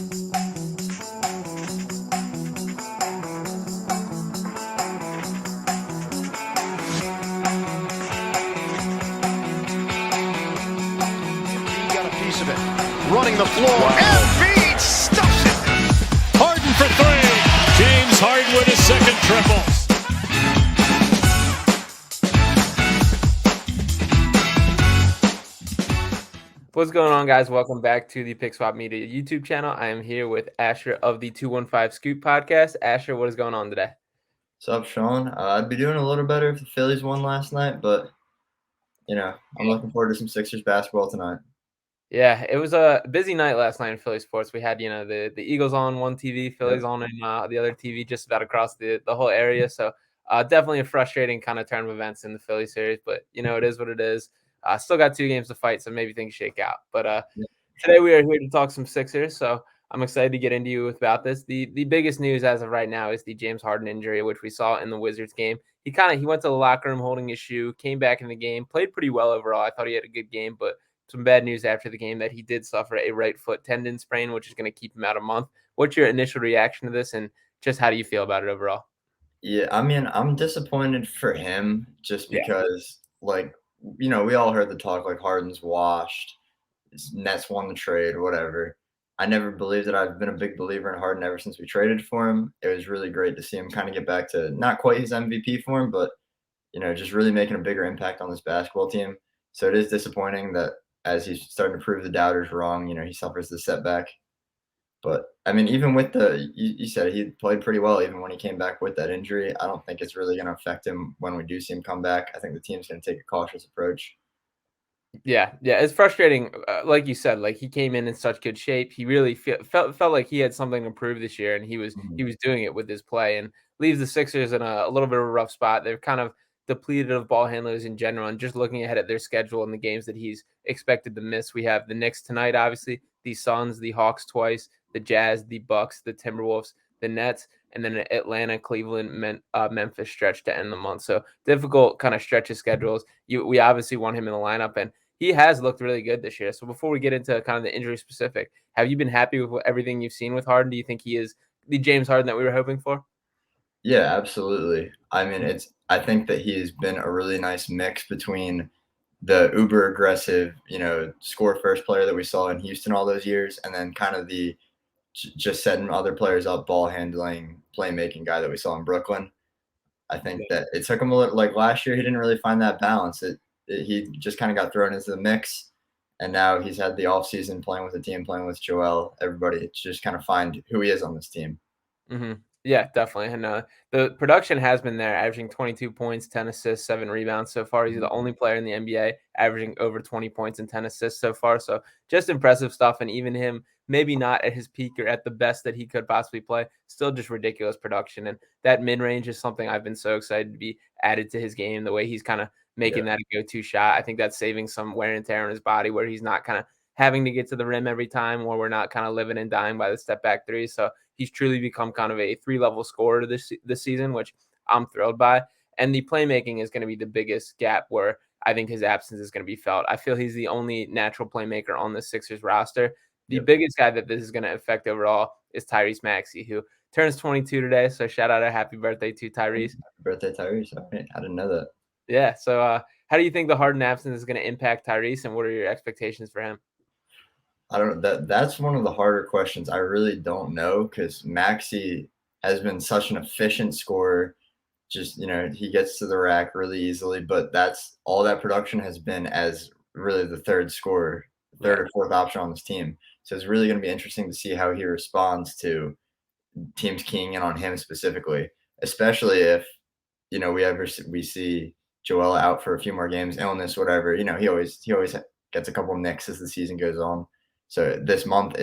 Running the floor. Embiid stuffs it. Harden for three. James Harden with his second triple. What's going on, guys? Welcome back to the Pick Swap Media YouTube channel. I am here with Asher of the 215 Scoop podcast. Asher, what is going on today? What's up, Sean? I'd be doing a little better if the Phillies won last night, but, I'm looking forward to some Sixers basketball tonight. Yeah, it was a busy night last night in Philly sports. We had, the Eagles on one TV, Phillies on in the other TV, just about across the whole area. So definitely a frustrating kind of turn of events in the Philly series, but, it is what it is. Still got 2 games to fight, so maybe things shake out. But today we are here to talk some Sixers, so I'm excited to get into you about this. The biggest news as of right now is the James Harden injury, which we saw in the Wizards game. He went to the locker room holding his shoe, came back in the game, played pretty well overall. I thought he had a good game, but some bad news after the game that he did suffer a right foot tendon sprain, which is going to keep him out a month. What's your initial reaction to this, and just how do you feel about it overall? Yeah, I'm disappointed for him just because, we all heard the talk, Harden's washed, Nets won the trade, whatever. I never believed it. I've been a big believer in Harden ever since we traded for him. It was really great to see him kind of get back to not quite his MVP form, but, just really making a bigger impact on this basketball team. So it is disappointing that as he's starting to prove the doubters wrong, he suffers the setback. But, even with you said he played pretty well even when he came back with that injury. I don't think it's really going to affect him when we do see him come back. I think the team's going to take a cautious approach. Yeah, it's frustrating. Like you said, he came in such good shape. He really felt like he had something to prove this year, and he was doing it with his play, and leaves the Sixers in a little bit of a rough spot. They're kind of depleted of ball handlers in general, and just looking ahead at their schedule and the games that he's expected to miss. We have the Knicks tonight, obviously, the Suns, the Hawks twice, the Jazz, the Bucks, the Timberwolves, the Nets, and then Atlanta, Cleveland, Memphis stretch to end the month. So difficult kind of stretch of schedules. We obviously want him in the lineup, and he has looked really good this year. So before we get into kind of the injury specific, have you been happy with everything you've seen with Harden? Do you think he is the James Harden that we were hoping for? Yeah, absolutely. I think that he's been a really nice mix between the uber aggressive, score first player that we saw in Houston all those years, and then kind of the just setting other players up, ball handling, playmaking guy that we saw in Brooklyn. I think that it took him a little, last year, he didn't really find that balance. He just kind of got thrown into the mix, and now he's had the offseason playing with the team, playing with Joel, everybody to just kind of find who he is on this team. Mm-hmm. Yeah, definitely. And the production has been there, averaging 22 points, 10 assists, 7 rebounds so far. He's the only player in the NBA averaging over 20 points and 10 assists so far. So just impressive stuff. And even him, maybe not at his peak or at the best that he could possibly play, still just ridiculous production. And that mid-range is something I've been so excited to be added to his game, the way he's kind of making that a go-to shot. I think that's saving some wear and tear on his body where he's not kind of having to get to the rim every time, or we're not kind of living and dying by the step back three. So he's truly become kind of a 3-level scorer this season, which I'm thrilled by. And the playmaking is going to be the biggest gap where I think his absence is going to be felt. I feel he's the only natural playmaker on the Sixers roster. The biggest guy that this is going to affect overall is Tyrese Maxey, who turns 22 today. So shout out a happy birthday to Tyrese. Happy birthday, Tyrese. All right. I didn't know that. Yeah. So how do you think the Harden absence is going to impact Tyrese, and what are your expectations for him? I don't know. That's one of the harder questions. I really don't know, because Maxey has been such an efficient scorer. Just, he gets to the rack really easily, but that's all that production has been as really the third scorer, third or fourth option on this team. So it's really going to be interesting to see how he responds to teams keying in on him specifically, especially if, we see Joel out for a few more games, illness, whatever. He always gets a couple of nicks as the season goes on. So this month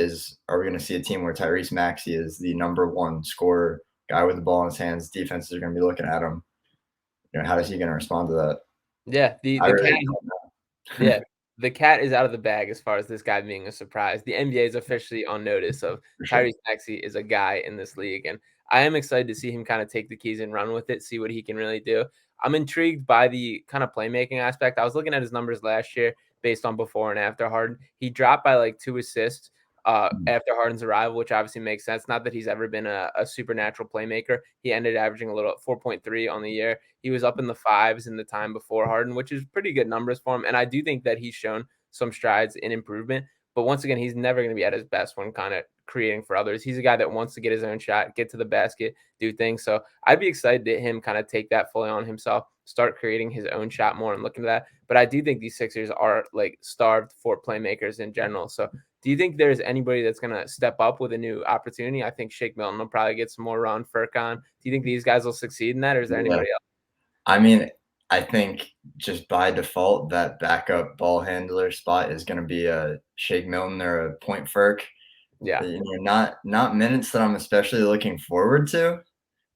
are we going to see a team where Tyrese Maxey is the number one scorer, guy with the ball in his hands? Defenses are going to be looking at him. How is he going to respond to that? Yeah, the cat is out of the bag as far as this guy being a surprise. The NBA is officially on notice of Tyrese Maxey is a guy in this league, and I am excited to see him kind of take the keys and run with it, see what he can really do. I'm intrigued by the kind of playmaking aspect. I was looking at his numbers last year based on before and after Harden. He dropped by 2 assists after Harden's arrival, which obviously makes sense. Not that he's ever been a supernatural playmaker. He ended averaging a little 4.3 on the year. He was up in the fives in the time before Harden, which is pretty good numbers for him. And I do think that he's shown some strides in improvement. But once again, he's never going to be at his best when kind of creating for others. He's a guy that wants to get his own shot, get to the basket, do things. So I'd be excited to him kind of take that fully on himself, start creating his own shot more and looking at that. But I do think these Sixers are like starved for playmakers in general. So do you think there's anybody that's going to step up with a new opportunity? I think Shake Milton will probably get some more run. Furkan. Do you think these guys will succeed in that, or is there anybody else? I mean, I think just by default, that backup ball handler spot is going to be a Shake Milton or a Point Furk. Yeah. Not minutes that I'm especially looking forward to,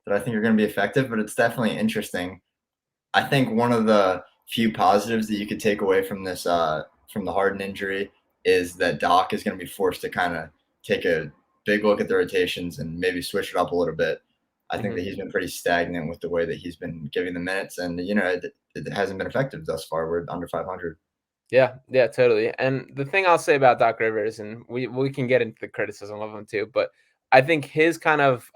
that I think are going to be effective, but it's definitely interesting. I think one of the few positives that you could take away from this, from the Harden injury, is that Doc is going to be forced to kind of take a big look at the rotations and maybe switch it up a little bit. I think that he's been pretty stagnant with the way that he's been giving the minutes, and it hasn't been effective thus far. We're under 500. Yeah, totally. And the thing I'll say about Doc Rivers, and we can get into the criticism of him too, but I think his kind of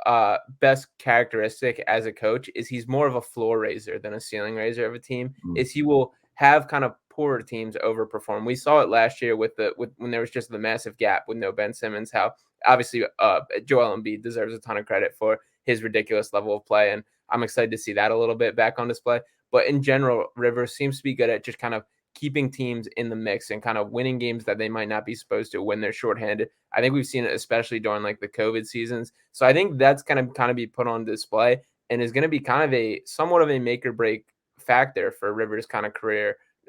best characteristic as a coach is he's more of a floor raiser than a ceiling raiser of a team. Is he will have kind of poorer teams overperform. We saw it last year with when there was just the massive gap with no Ben Simmons. How obviously Joel Embiid deserves a ton of credit for his ridiculous level of play, and I'm excited to see that a little bit back on display. But in general, Rivers seems to be good at just kind of keeping teams in the mix and kind of winning games that they might not be supposed to when they're shorthanded. I think we've seen it especially during like the COVID seasons. So I think that's going to kind of be put on display and is going to be kind of a somewhat of a make or break factor for Rivers' kind of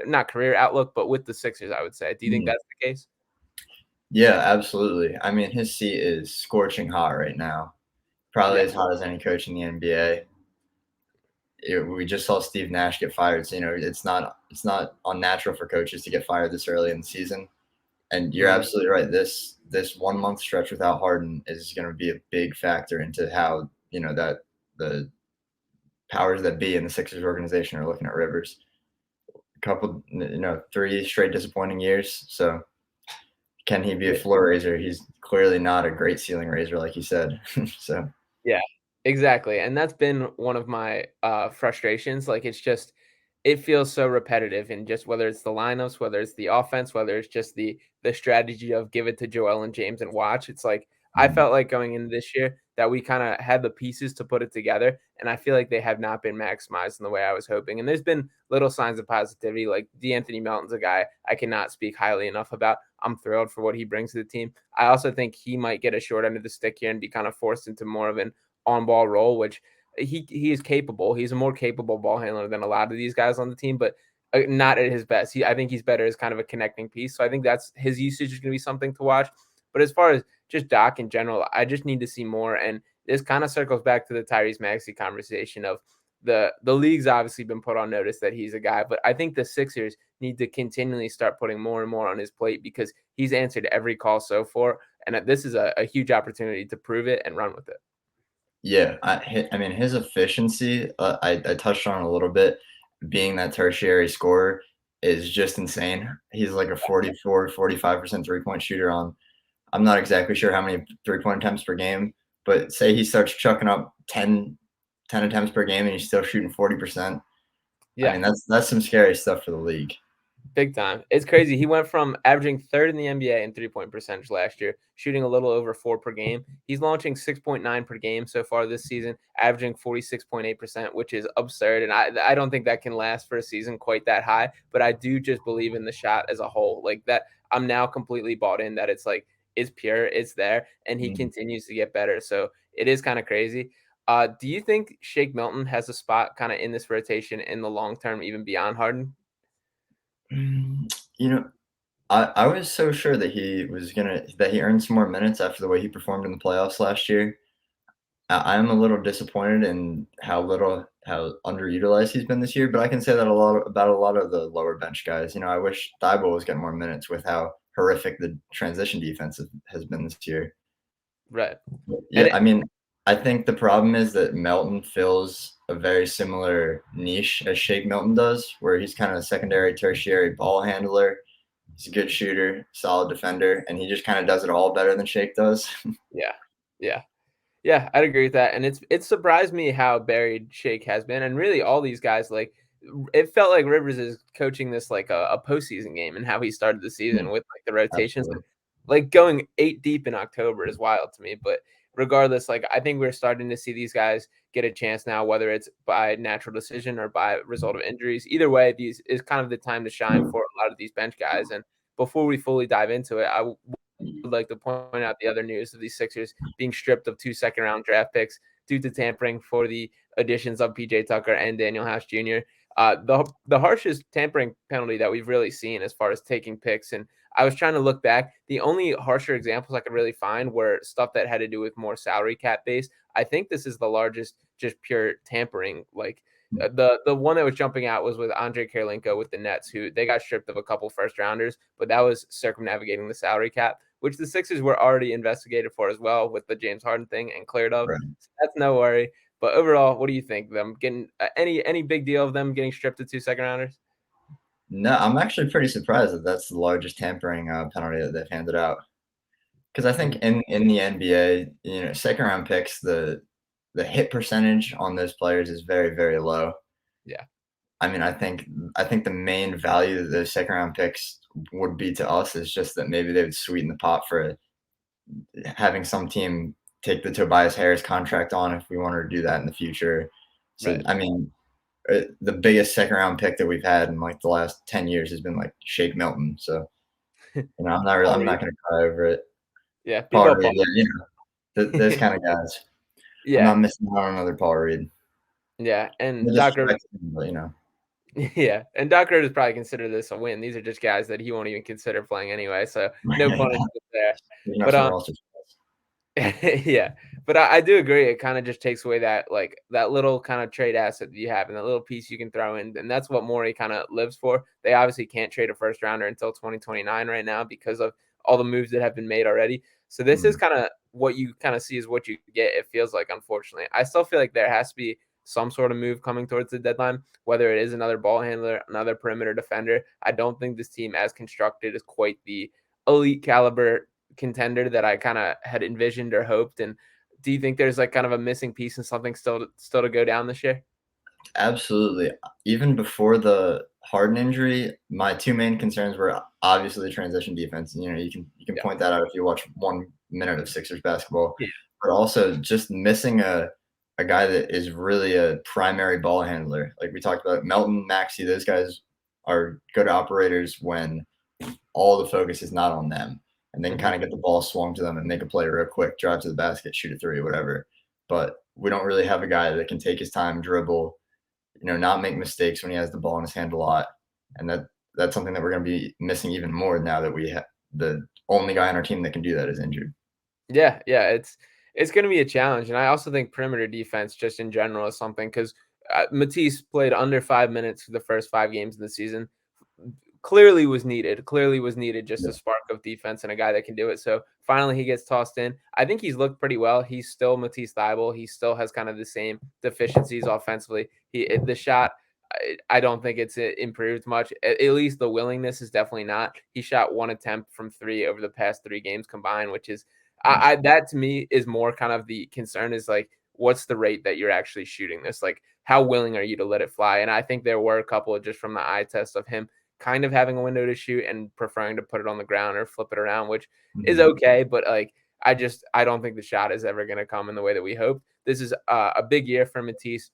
not career outlook, but with the Sixers, I would say. Do you think that's the case? Yeah, absolutely. I mean, his seat is scorching hot right now. Probably as hot as any coach in the NBA. We just saw Steve Nash get fired. So, it's not unnatural for coaches to get fired this early in the season. And you're absolutely right. This 1 month stretch without Harden is going to be a big factor into how, that the powers that be in the Sixers organization are looking at Rivers. A couple, 3 straight disappointing years. So can he be a floor raiser? He's clearly not a great ceiling raiser, like you said. So yeah. Exactly. And that's been one of my frustrations. Like it feels so repetitive in just whether it's the lineups, whether it's the offense, whether it's just the strategy of give it to Joel and James and watch. It's like I felt like going into this year that we kind of had the pieces to put it together. And I feel like they have not been maximized in the way I was hoping. And there's been little signs of positivity. Like D'Anthony Melton's a guy I cannot speak highly enough about. I'm thrilled for what he brings to the team. I also think he might get a short end of the stick here and be kind of forced into more of an on-ball role, which he is capable. He's a more capable ball handler than a lot of these guys on the team, but not at his best. I think he's better as kind of a connecting piece. So I think that's his usage is going to be something to watch. But as far as just Doc in general, I just need to see more. And this kind of circles back to the Tyrese Maxey conversation of the league's obviously been put on notice that he's a guy, but I think the Sixers need to continually start putting more and more on his plate because he's answered every call so far. And this is a huge opportunity to prove it and run with it. Yeah, I mean, his efficiency, I touched on a little bit, being that tertiary scorer is just insane. He's like a 45% three-point shooter on, I'm not exactly sure how many three-point attempts per game, but say he starts chucking up 10 attempts per game and he's still shooting 40%. Yeah. I mean, that's some scary stuff for the league. Big time. It's crazy. He went from averaging third in the NBA in three-point percentage last year, shooting a little over 4 per game. He's launching 6.9 per game so far this season, averaging 46.8%, which is absurd. And I don't think that can last for a season quite that high, but I do just believe in the shot as a whole. Like that, I'm now completely bought in that it's like, it's pure, it's there, and he continues to get better. So it is kind of crazy. Do you think Shake Milton has a spot kind of in this rotation in the long term, even beyond Harden? I was so sure that he earned some more minutes after the way he performed in the playoffs last year. I'm a little disappointed in how underutilized he's been this year, but I can say that about a lot of the lower bench guys. I wish Thibault was getting more minutes with how horrific the transition defense has been this year. Right. Yeah, I mean, I think the problem is that Melton fills a very similar niche as Shake Milton does, where he's kind of a secondary, tertiary ball handler. He's a good shooter, solid defender, and he just kind of does it all better than Shake does. Yeah. Yeah. Yeah, I'd agree with that, and it surprised me how buried Shake has been, and really all these guys, like, it felt like Rivers is coaching this like a postseason game and how he started the season with, like, the rotations, Absolutely. like, going 8 deep in October is wild to me, but regardless, like, I think we're starting to see these guys get a chance now, whether it's by natural decision or by result of injuries. Either way, these is kind of the time to shine for a lot of these bench guys, and before we fully dive into it, I would like to point out the other news of these Sixers being stripped of 2 second-round draft picks due to tampering for the additions of PJ Tucker and Daniel House Jr. The harshest tampering penalty that we've really seen as far as taking picks, and I was trying to look back. The only harsher examples I could really find were stuff that had to do with more salary cap base. I think this is the largest just pure tampering. Like the one that was jumping out was with Andre Karolinko with the Nets, who they got stripped of a couple first rounders, but that was circumnavigating the salary cap, which the Sixers were already investigated for as well with the James Harden thing and cleared of. Right. So that's no worry. But overall, what do you think? Them getting any big deal of them getting stripped of 2 second rounders? No, I'm actually pretty surprised that that's the largest tampering penalty that they've handed out. Because I think in the NBA, second round picks, the hit percentage on those players is very, very low. Yeah. I mean, I think the main value that those second round picks would be to us is just that maybe they would sweeten the pot for having some team take the Tobias Harris contract on if we wanted to do that in the future. So Right. I mean, the biggest second round pick that we've had in like the last 10 years has been like Shake Milton. So I'm Paul not Reed. going to cry over it. Yeah, Paul people Reed, Paul. yeah, those kind of guys. I'm Yeah. not missing out on another Paul Reed. Yeah. And No Doc Rivers. disrespect to him, but Yeah. And Doc Rivers probably consider this a win. These are just guys that he won't even consider playing anyway. So no pun intended there. you know But some roster spots. yeah, but I do agree. It kind of just takes away that like that little kind of trade asset that you have and that little piece you can throw in, and that's what Morey kind of lives for. They obviously can't trade a first rounder until 2029 right now because of all the moves that have been made already. So this is kind of what you kind of see is what you get. It feels like, unfortunately, I still feel like there has to be some sort of move coming towards the deadline, whether it is another ball handler, another perimeter defender. I don't think this team, as constructed, is quite the elite caliber contender that I kind of had envisioned or hoped. And do you think there's like kind of a missing piece and something still to go down this year? Absolutely. Even before the Harden injury, my two main concerns were obviously the transition defense. You can Yeah. point that out if you watch 1 minute of Sixers basketball, Yeah. but also just missing a guy that is really a primary ball handler. Like we talked about, Melton, Maxey, those guys are good operators when all the focus is not on them, and then kind of get the ball swung to them and make a play real quick, drive to the basket, shoot a three, whatever. But we don't really have a guy that can take his time, dribble, not make mistakes when he has the ball in his hand a lot. And that's something that we're going to be missing even more now that we have the only guy on our team that can do that is injured. Yeah, yeah, it's going to be a challenge, and I also think perimeter defense, just in general, is something because Matisse played under 5 minutes for the first 5 games of the season. Clearly was needed. Clearly was needed just Yeah. a spark of defense and a guy that can do it. So finally, he gets tossed in. I think he's looked pretty well. He's still Matisse Thybulle. He still has kind of the same deficiencies offensively. The shot. I don't think it's improved much. At least the willingness is definitely not. He shot 1 attempt from 3 over the past 3 games combined, which is that to me is more kind of the concern is like, what's the rate that you're actually shooting this? Like, how willing are you to let it fly? And I think there were a couple of just from the eye test of him kind of having a window to shoot and preferring to put it on the ground or flip it around, which is okay. But like, I don't think the shot is ever going to come in the way that we hope. This is a big year for Matisse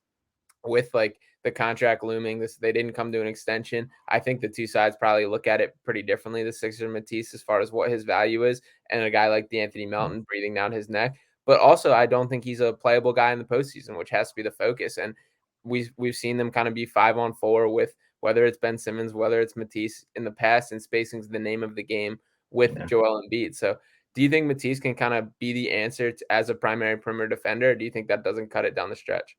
with like the contract looming. They didn't come to an extension. I think the two sides probably look at it pretty differently. The Sixers and Matisse as far as what his value is, and a guy like D'Anthony Melton breathing down his neck. But also, I don't think he's a playable guy in the postseason, which has to be the focus. And we've seen them kind of be 5-on-4 with whether it's Ben Simmons, whether it's Matisse in the past, and spacing's the name of the game with Joel Embiid. So do you think Matisse can kind of be the answer as a primary perimeter defender, or do you think that doesn't cut it down the stretch?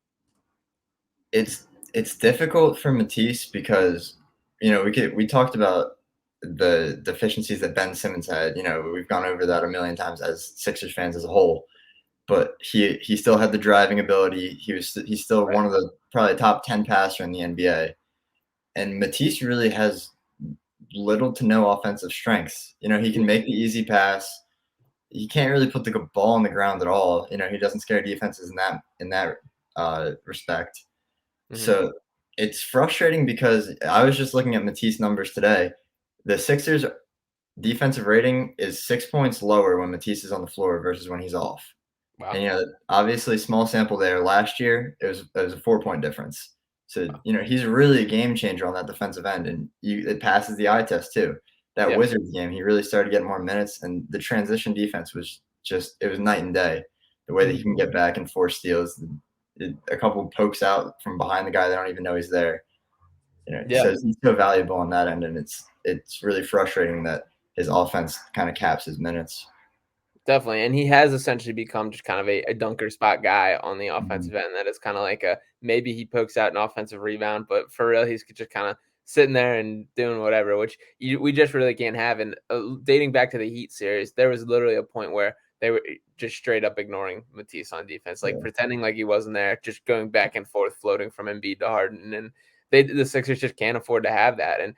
It's difficult for Matisse because we talked about the deficiencies that Ben Simmons had. We've gone over that a million times as Sixers fans as a whole. But he still had the driving ability. He's still one of the probably top 10 passer in the NBA. And Matisse really has little to no offensive strengths. You know, he can make the easy pass. He can't really put the ball on the ground at all. You know, he doesn't scare defenses in that respect. Mhm. So it's frustrating because I was just looking at Matisse numbers today. The Sixers defensive rating is 6 points lower when Matisse is on the floor versus when he's off. Wow. And you know, obviously small sample there. Last year it was a 4 point difference. So Wow. you know he's really a game changer on that defensive end, and it passes the eye test too. That Yeah. Wizards game, he really started getting more minutes, and the transition defense was just it was night and day. The way that Mhm. he can get back and force steals, a couple pokes out from behind the guy, they don't even know he's there. You know, Yeah. so he's so valuable on that end, and it's really frustrating that his offense kind of caps his minutes. Definitely, and he has essentially become just kind of a dunker spot guy on the Mhm. offensive end. That is kind of like a maybe he pokes out an offensive rebound, but for real, he's just kind of sitting there and doing whatever, which we just really can't have. And dating back to the Heat series, there was literally a point where they were just straight up ignoring Matisse on defense, like Yeah. pretending like he wasn't there, just going back and forth, floating from Embiid to Harden, and the Sixers just can't afford to have that. And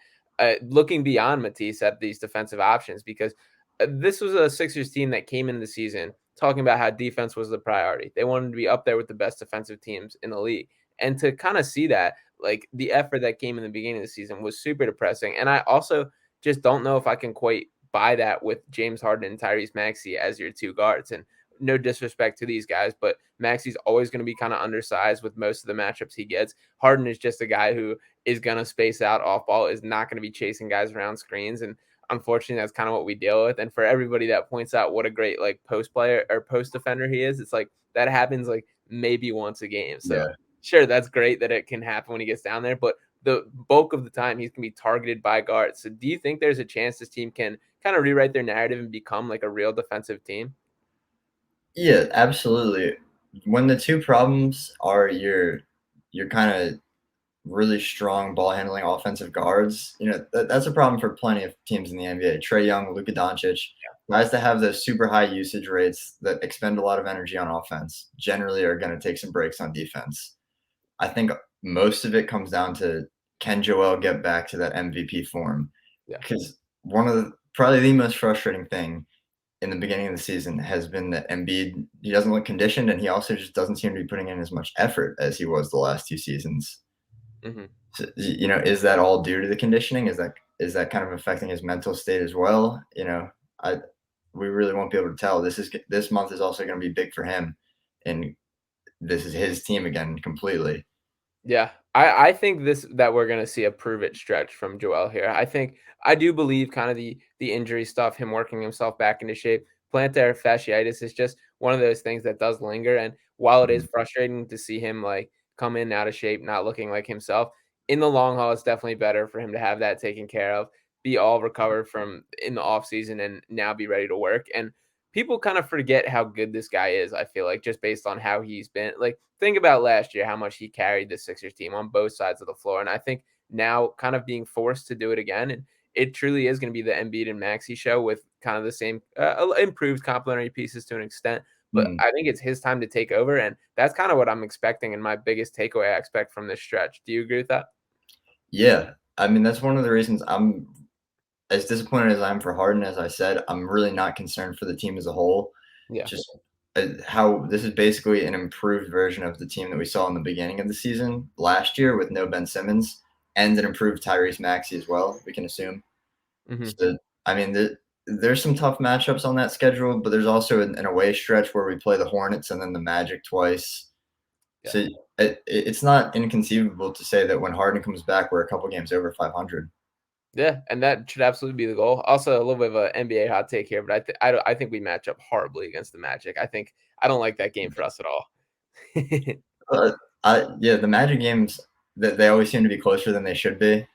looking beyond Matisse at these defensive options because this was a Sixers team that came into the season talking about how defense was the priority. They wanted to be up there with the best defensive teams in the league. And to kind of see that, like the effort that came in the beginning of the season was super depressing. And I also just don't know if I can quite buy that with James Harden and Tyrese Maxey as your two guards. And no disrespect to these guys, but Maxey's always going to be kind of undersized with most of the matchups he gets. Harden is just a guy who is going to space out off ball, is not going to be chasing guys around screens. And unfortunately that's kind of what we deal with. And for everybody that points out what a great like post player or post defender he is, it's like that happens like maybe once a game. So Yeah. sure, that's great that it can happen when he gets down there, but the bulk of the time he's gonna be targeted by guards. So do you think there's a chance this team can kind of rewrite their narrative and become like a real defensive team? Yeah, absolutely. When the two problems are your kind of really strong ball handling offensive guards, you know, that's a problem for plenty of teams in the NBA. Trey Young, Luka Doncic, guys that have those super high usage rates that expend a lot of energy on offense generally are going to take some breaks on defense. I think most of it comes down to can Joel get back to that MVP form? Yeah. Because one of the probably the most frustrating thing in the beginning of the season has been that Embiid, he doesn't look conditioned, and he also just doesn't seem to be putting in as much effort as he was the last 2 seasons. Hmm. So, you know, is that all due to the conditioning? Is that kind of affecting his mental state as well? You know, I we really won't be able to tell. This month is also gonna be big for him, and this is his team again completely. Yeah, I think this that we're gonna see a prove it stretch from Joel here. I do believe kind of the injury stuff, him working himself back into shape. Plantar fasciitis is just one of those things that does linger. And while it is Mhm. frustrating to see him like come in out of shape, not looking like himself, in the long haul, it's definitely better for him to have that taken care of, be all recovered from in the off season, and now be ready to work. And people kind of forget how good this guy is. I feel like just based on how he's been. Like think about last year, how much he carried the Sixers team on both sides of the floor, and I think now kind of being forced to do it again, and it truly is going to be the Embiid and Maxey show with kind of the same improved complementary pieces to an extent. But Mhm. I think it's his time to take over, and that's kind of what I'm expecting. And my biggest takeaway I expect from this stretch. Do you agree with that? Yeah. I mean, that's one of the reasons I'm as disappointed as I am for Harden, as I said, I'm really not concerned for the team as a whole. Yeah. Just how this is basically an improved version of the team that we saw in the beginning of the season last year with no Ben Simmons and an improved Tyrese Maxey as well, we can assume. Hmm. So, I mean, there's some tough matchups on that schedule, but there's also an away stretch where we play the Hornets and then the Magic twice. Yeah. So it's not inconceivable to say that when Harden comes back, we're a couple games over 500. Yeah, and that should absolutely be the goal. Also, a little bit of a NBA hot take here, but I think we match up horribly against the Magic. I don't like that game for us at all. Uh, yeah, the Magic games that they always seem to be closer than they should be.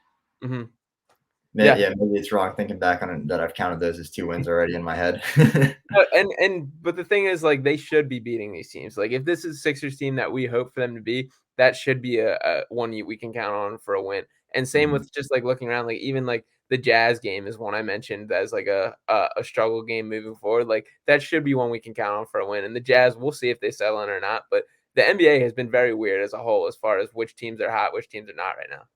Hmm. Yeah, Yeah, maybe it's wrong thinking back on it that I've counted those as 2 wins already in my head. but the thing is, like, they should be beating these teams. Like, if this is Sixers team that we hope for them to be, that should be a one we can count on for a win. And same Mhm. with just like looking around, like even like the Jazz game is one I mentioned as like a struggle game moving forward. Like that should be one we can count on for a win. And the Jazz, we'll see if they settle in or not. But the NBA has been very weird as a whole as far as which teams are hot, which teams are not right now.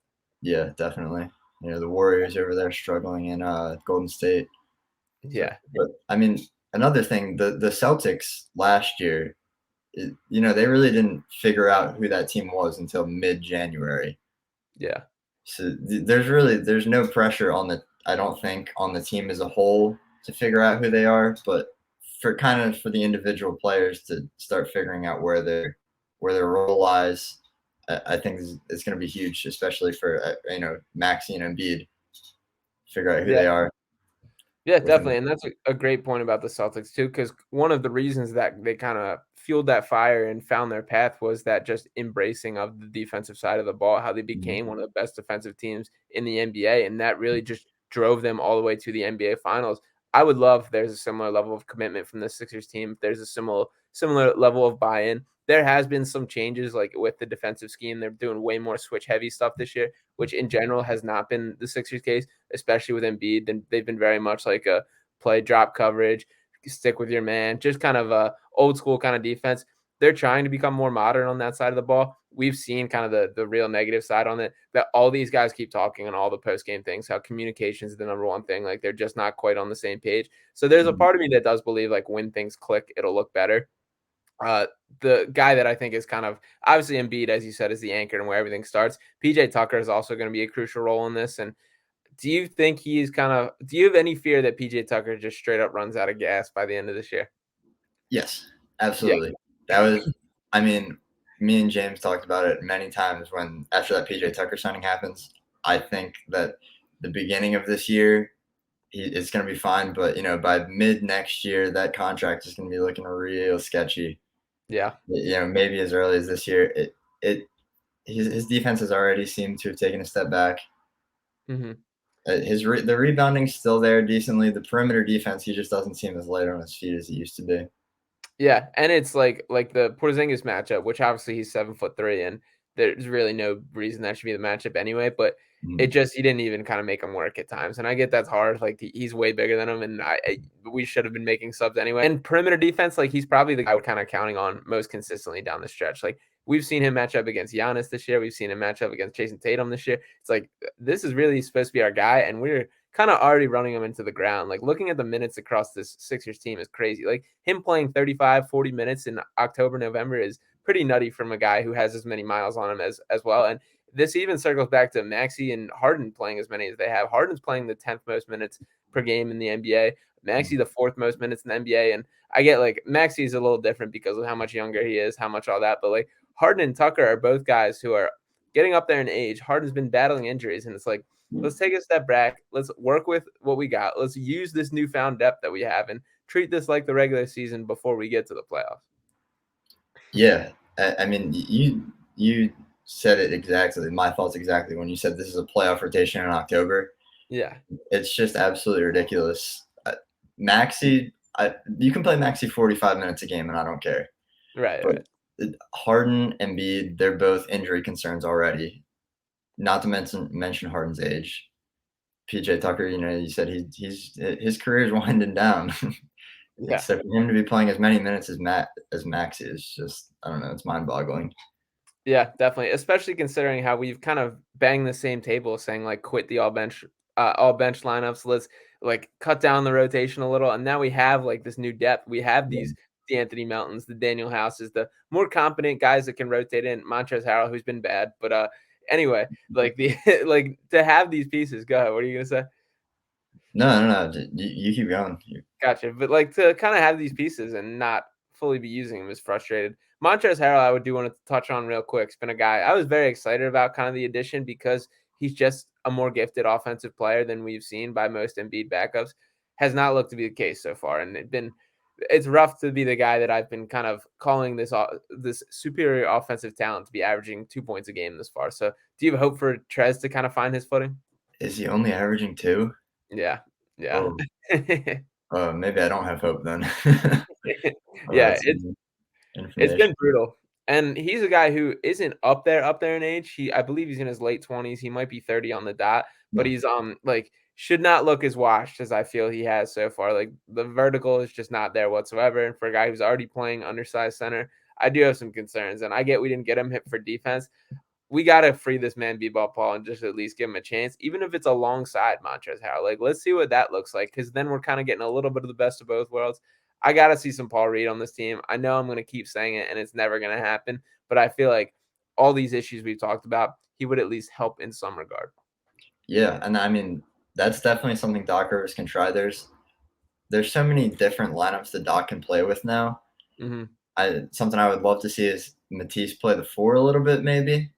Yeah, definitely. The Warriors over there struggling in Golden State. So, Yeah. but I mean, another thing, the Celtics last year, they really didn't figure out who that team was until mid-January. Yeah. So there's no pressure I don't think on the team as a whole to figure out who they are, but for the individual players to start figuring out where their role lies, I think it's going to be huge, especially for Maxey and Embiid, figure out who Yeah. they are. Yeah, Within definitely, and that's a great point about the Celtics too, because one of the reasons that they kinda fueled that fire and found their path was that just embracing of the defensive side of the ball, how they became one of the best defensive teams in the NBA, and that really just drove them all the way to the NBA Finals. I would love if there's a similar level of commitment from the Sixers team, if there's a similar level of buy-in. There has been some changes, like, with the defensive scheme, they're doing way more switch-heavy stuff this year, which in general has not been the Sixers' case, especially with Embiid. And they've been very much like a play drop coverage, stick with your man, just kind of a old school kind of defense. They're trying to become more modern on that side of the ball. We've seen kind of the real negative side on it, that all these guys keep talking on all the post game things, how communication is the number one thing. Like they're just not quite on the same page. So there's a part of me that does believe like when things click, it'll look better. Uh, the guy that I think is kind of obviously Embiid, as you said, is the anchor and where everything starts. PJ Tucker is also going to be a crucial role in this. And do you think do you have any fear that PJ Tucker just straight up runs out of gas by the end of this year? Yes, Yeah. absolutely. That was, I mean, me and James talked about it many times when after that PJ Tucker signing happens. I think that the beginning of this year, it's going to be fine, but by mid next year, that contract is going to be looking real sketchy. Yeah. Maybe as early as this year. His defense has already seemed to have taken a step back. Mhm. The rebounding's still there decently. The perimeter defense, he just doesn't seem as light on his feet as he used to be. Yeah, and it's like the Porzingis matchup, which obviously he's 7'3", and there's really no reason that should be the matchup anyway. But it Mhm. just he didn't even kind of make him work at times, and I get that's hard. Like he's way bigger than him, and we should have been making subs anyway. And perimeter defense, like he's probably the guy we're kind of counting on most consistently down the stretch. Like we've seen him match up against Giannis this year, we've seen him match up against Jason Tatum this year. It's like this is really supposed to be our guy, and we're kind of already running him into the ground. Like looking at the minutes across this Sixers team is crazy. Like him playing 35, 40 minutes in October, November is pretty nutty from a guy who has as many miles on him as well. And this even circles back to Maxey and Harden playing as many as they have. Harden's playing the 10th most minutes per game in the NBA. Maxey the 4th most minutes in the NBA. And I get like Maxey's a little different because of how much younger he is, how much all that. But like Harden and Tucker are both guys who are getting up there in age. Harden's been battling injuries, and it's like let's take a step back. Let's work with what we got. Let's use this newfound depth that we have and treat this like the regular season before we get to the playoffs. Yeah, I mean, you said it exactly. My thoughts exactly when you said this is a playoff rotation in October. Yeah. It's just absolutely ridiculous. Maxey, you can play Maxey 45 minutes a game, and I don't care. Right. But Harden and Embiid, they're both injury concerns already. Not to mention Harden's age. PJ Tucker, you said his career is winding down. Yeah. So for him to be playing as many minutes as Maxey is just, I don't know, it's mind-boggling. Yeah, definitely. Especially considering how we've kind of banged the same table saying like quit the all bench lineups. Let's like cut down the rotation a little. And now we have like this new depth. We have Yeah. these the Anthony Meltons, the Daniel Houses, the more competent guys that can rotate in. Montrezl Harrell, who's been bad. But anyway, like the like to have these pieces. Go ahead. What are you gonna say? No. You keep going. Gotcha. But like to kind of have these pieces and not fully be using them is frustrated. Montrezl Harrell, I would do want to touch on real quick. It's been a guy I was very excited about kind of the addition because he's just a more gifted offensive player than we've seen by most Embiid backups. Has not looked to be the case so far. And it's rough to be the guy that I've been kind of calling this superior offensive talent to be averaging 2 points a game this far. So do you have hope for Trez to kind of find his footing? Is he only averaging 2? Yeah. Yeah. Oh, maybe I don't have hope then. Yeah, That's new it's information. been brutal, and he's a guy who isn't up there in age. I believe he's in his late 20s. He might be 30 on the dot, but Yeah. he's like should not look as washed as I feel he has so far. Like the vertical is just not there whatsoever. And for a guy who's already playing undersized center, I do have some concerns. And I get we didn't get him hit for defense. we got to free this man B-ball Paul and just at least give him a chance, even if it's alongside Montrezl Harrell. Like, let's see what that looks like, because then we're kind of getting a little bit of the best of both worlds. I got to see some Paul Reed on this team. I know I'm going to keep saying it, and it's never going to happen, but I feel like all these issues we've talked about, he would at least help in some regard. Yeah, and I mean, that's definitely something Doc Rivers can try. There's so many different lineups that Doc can play with now. Mm-hmm. Something I would love to see is Matisse play the 4 a little bit, maybe.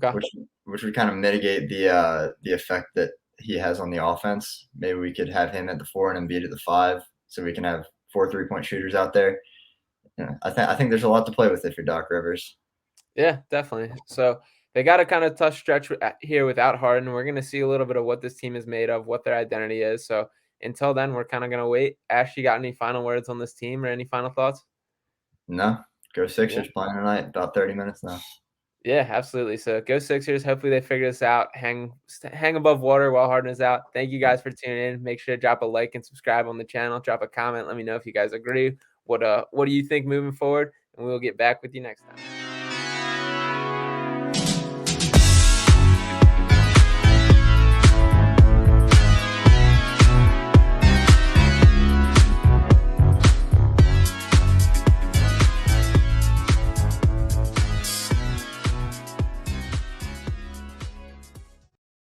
Okay. Which would kind of mitigate the effect that he has on the offense. Maybe we could have him at the 4 and Embiid at the 5, so we can have 4 3-point shooters out there. Yeah, I think there's a lot to play with if you're Doc Rivers. Yeah, definitely. So they got a kind of tough stretch here without Harden. We're going to see a little bit of what this team is made of, what their identity is. So until then, we're kind of going to wait. Ash, you got any final words on this team or any final thoughts? No, go Sixers playing tonight. About 30 minutes now. Yeah, absolutely. So go Sixers. Hopefully they figure this out. Hang above water while Harden is out. Thank you guys for tuning in. Make sure to drop a like and subscribe on the channel. Drop a comment. Let me know if you guys agree. What do you think moving forward? And we'll get back with you next time.